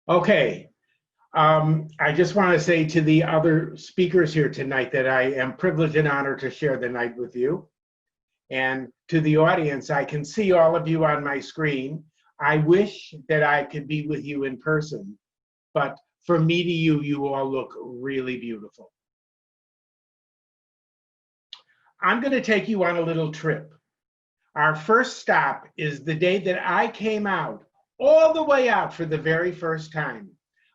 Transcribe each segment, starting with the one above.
Okay. I just want to say to the other speakers here tonight that I am privileged and honored to share the night with you. And to the audience, I can see all of you on my screen. I wish that I could be with you in person, but from me to you, you all look really beautiful. I'm going to take you on a little trip. Our first stop is the day that I came out, all the way out for the very first time.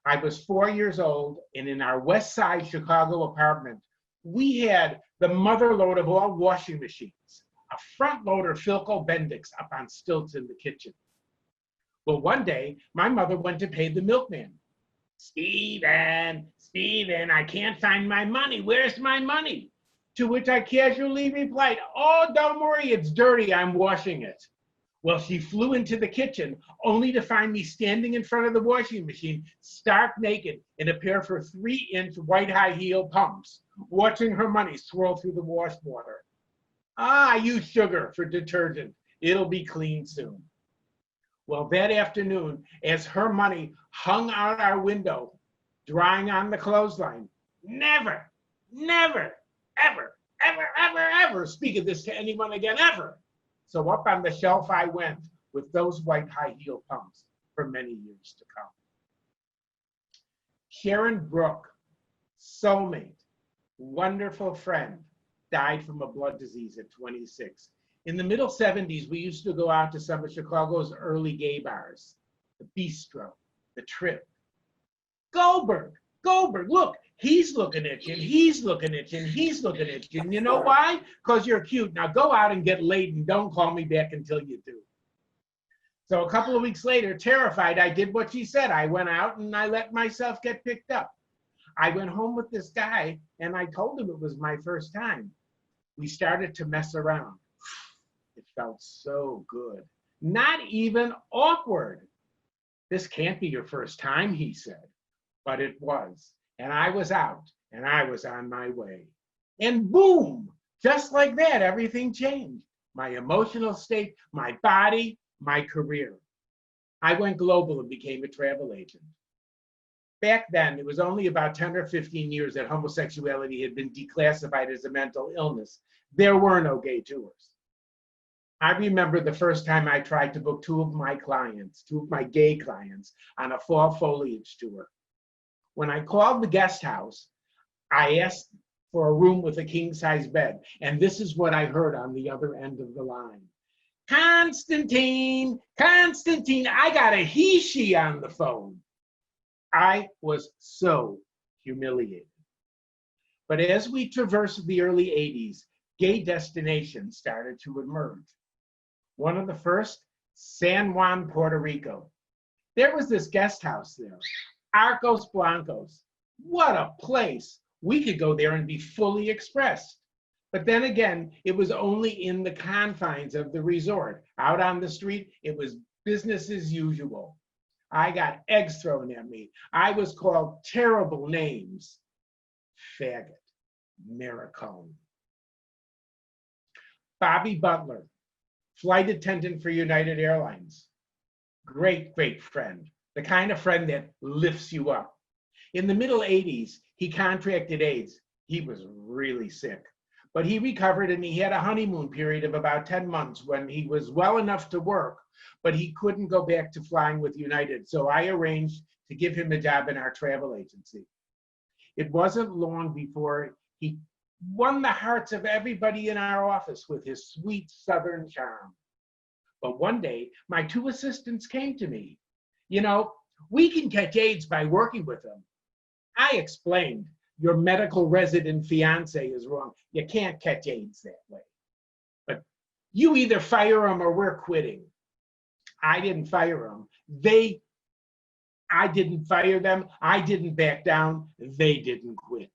I was 4 years old, and in our West Side Chicago apartment, we had the mother lode of all washing machines, a front loader Philco Bendix up on stilts in the kitchen. Well, one day, my mother went to pay the milkman. Stephen, I can't find my money. Where's my money? To which I casually replied, oh, don't worry, it's dirty. I'm washing it. Well, she flew into the kitchen only to find me standing in front of the washing machine, stark naked, in a pair of 3-inch white high heel pumps, watching her money swirl through the wash water. I use sugar for detergent. It'll be clean soon. Well, that afternoon, as her money hung out our window, drying on the clothesline, never, ever speak of this to anyone again, ever. So up on the shelf I went with those white high heel pumps for many years to come. Sharon Brooke, soulmate, wonderful friend, died from a blood disease at 26. In the middle 70s, we used to go out to some of Chicago's early gay bars, the Bistro, the Trip. Goldberg, look, he's looking at you, and he's looking at you, and he's looking at you. And you know why? Because you're cute. Now go out and get laid, and don't call me back until you do. So a couple of weeks later, terrified, I did what she said. I went out and I let myself get picked up. I went home with this guy, and I told him it was my first time. We started to mess around. It felt so good. Not even awkward. This can't be your first time, he said. But it was. And I was out, and I was on my way. And boom, just like that, everything changed. My emotional state, my body, my career. I went global and became a travel agent. Back then, it was only about 10 or 15 years that homosexuality had been declassified as a mental illness. There were no gay tours. I remember the first time I tried to book two of my gay clients, on a fall foliage tour. When I called the guest house, I asked for a room with a king-size bed, and this is what I heard on the other end of the line. Constantine, I got a he-she on the phone. I was so humiliated. But as we traversed the early 80s, gay destinations started to emerge. One of the first, San Juan, Puerto Rico. There was this guest house there, Arcos Blancos. What a place. We could go there and be fully expressed. But then again, it was only in the confines of the resort. Out on the street, it was business as usual. I got eggs thrown at me. I was called terrible names. Faggot, Maricone. Bobby Butler, flight attendant for United Airlines. Great friend. The kind of friend that lifts you up. In the middle 80s, he contracted AIDS. He was really sick. But he recovered, and he had a honeymoon period of about 10 months when he was well enough to work, but he couldn't go back to flying with United. So I arranged to give him a job in our travel agency. It wasn't long before he won the hearts of everybody in our office with his sweet Southern charm. But one day, my two assistants came to me. You know, we can catch AIDS by working with them. I explained, your medical resident fiance is wrong. You can't catch AIDS that way. But you either fire them or we're quitting. I didn't fire them. I didn't fire them. I didn't back down. They didn't quit.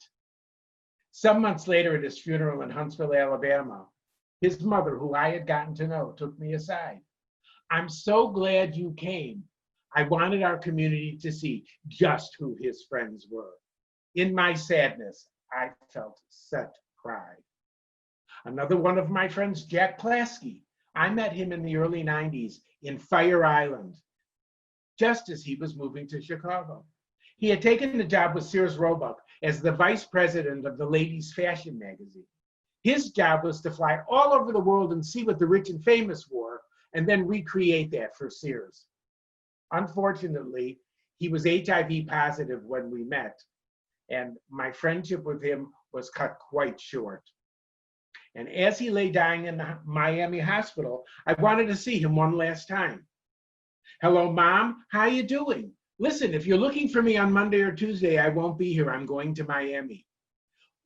Some months later at his funeral in Huntsville, Alabama, his mother, who I had gotten to know, took me aside. I'm so glad you came. I wanted our community to see just who his friends were. In my sadness, I felt such pride. Another one of my friends, Jack Plasky. I met him in the early 90s in Fire Island. just as he was moving to Chicago. He had taken the job with Sears Roebuck as the vice president of the ladies' fashion magazine. His job was to fly all over the world and see what the rich and famous wore, and then recreate that for Sears. Unfortunately, he was HIV positive when we met, and my friendship with him was cut quite short. And as he lay dying in the Miami hospital, I wanted to see him one last time. Hello, Mom, how you doing? Listen, if you're looking for me on Monday or Tuesday, I won't be here. I'm going to Miami.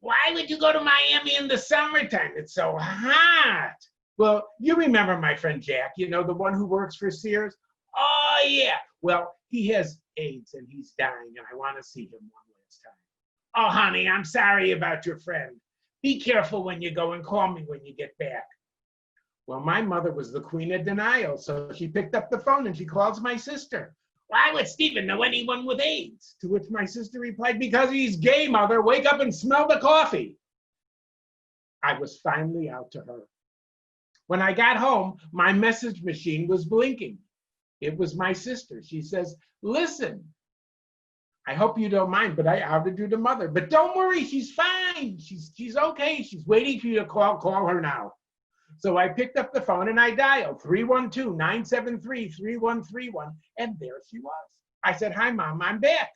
Why would you go to Miami in the summertime? It's so hot. Well, you remember my friend Jack, you know, the one who works for Sears? Oh, yeah. Well, he has AIDS and he's dying, and I want to see him one last time. Oh, honey, I'm sorry about your friend. Be careful when you go and call me when you get back. Well, my mother was the queen of denial, so she picked up the phone and she calls my sister. Why would Stephen know anyone with AIDS? To which my sister replied, because he's gay, Mother. Wake up and smell the coffee. I was finally out to her. When I got home, my message machine was blinking. It was my sister. She says, listen, I hope you don't mind, but I outed you to Mother. But don't worry, she's fine. She's okay. She's waiting for you to call her now. So I picked up the phone and I dialed 312-973-3131, and there she was. I said, hi, Mom, I'm back.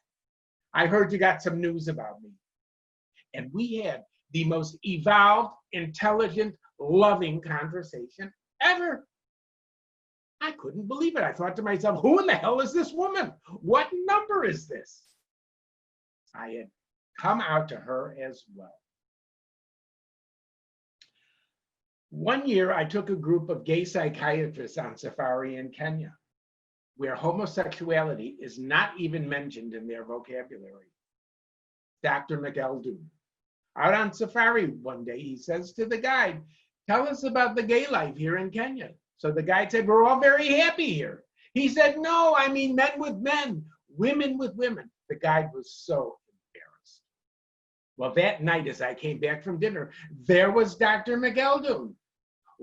I heard you got some news about me. And we had the most evolved, intelligent, loving conversation ever. I couldn't believe it. I thought to myself, who in the hell is this woman? What number is this? I had come out to her as well. One year, I took a group of gay psychiatrists on safari in Kenya, where homosexuality is not even mentioned in their vocabulary. Dr. McEldoon. Out on safari one day, he says to the guide, tell us about the gay life here in Kenya. So the guide said, we're all very happy here. He said, no, I mean men with men, women with women. The guide was so embarrassed. Well, that night as I came back from dinner, there was Dr. McEldoon,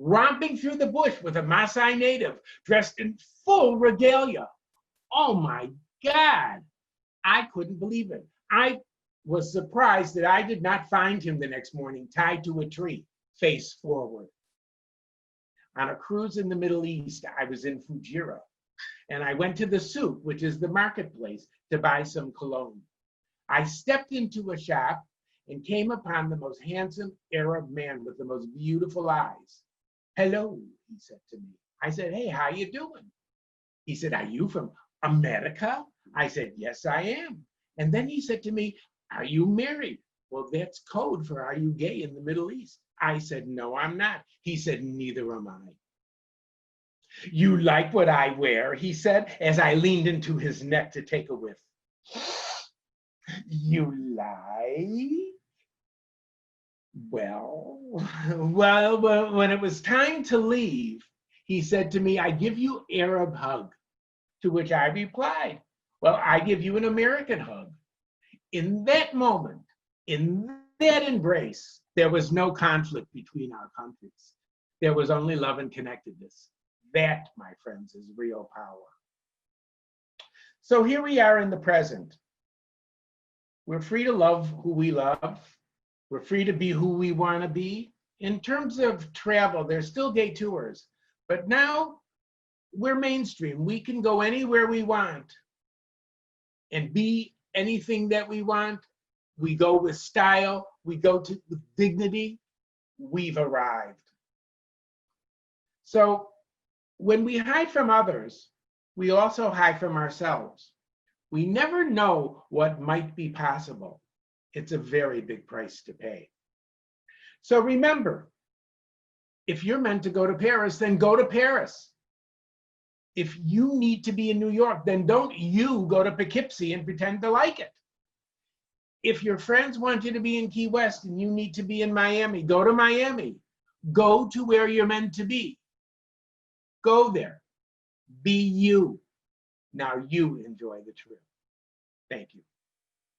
romping through the bush with a Maasai native dressed in full regalia. Oh my God, I couldn't believe it. I was surprised that I did not find him the next morning tied to a tree, face forward. On a cruise in the Middle East, I was in Fujairah, and I went to the souk, which is the marketplace, to buy some cologne. I stepped into a shop and came upon the most handsome Arab man with the most beautiful eyes. Hello, he said to me. I said, hey, how you doing? He said, are you from America? I said, yes, I am. And then he said to me, are you married? Well, that's code for are you gay in the Middle East? I said, no, I'm not. He said, neither am I. You like what I wear, he said, as I leaned into his neck to take a whiff. You like? Well, when it was time to leave, he said to me, I give you Arab hug. To which I replied, well, I give you an American hug. In that moment, in that embrace, there was no conflict between our countries. There was only love and connectedness. That, my friends, is real power. So here we are in the present. We're free to love who we love. We're free to be who we want to be. In terms of travel, there's still gay tours, but now we're mainstream. We can go anywhere we want and be anything that we want. We go with style. We go with dignity. We've arrived. So when we hide from others, we also hide from ourselves. We never know what might be possible. It's a very big price to pay. So remember, if you're meant to go to Paris, then go to Paris. If you need to be in New York, then don't you go to Poughkeepsie and pretend to like it. If your friends want you to be in Key West and you need to be in Miami, go to Miami. Go to where you're meant to be. Go there. Be you. Now you enjoy the trip. Thank you.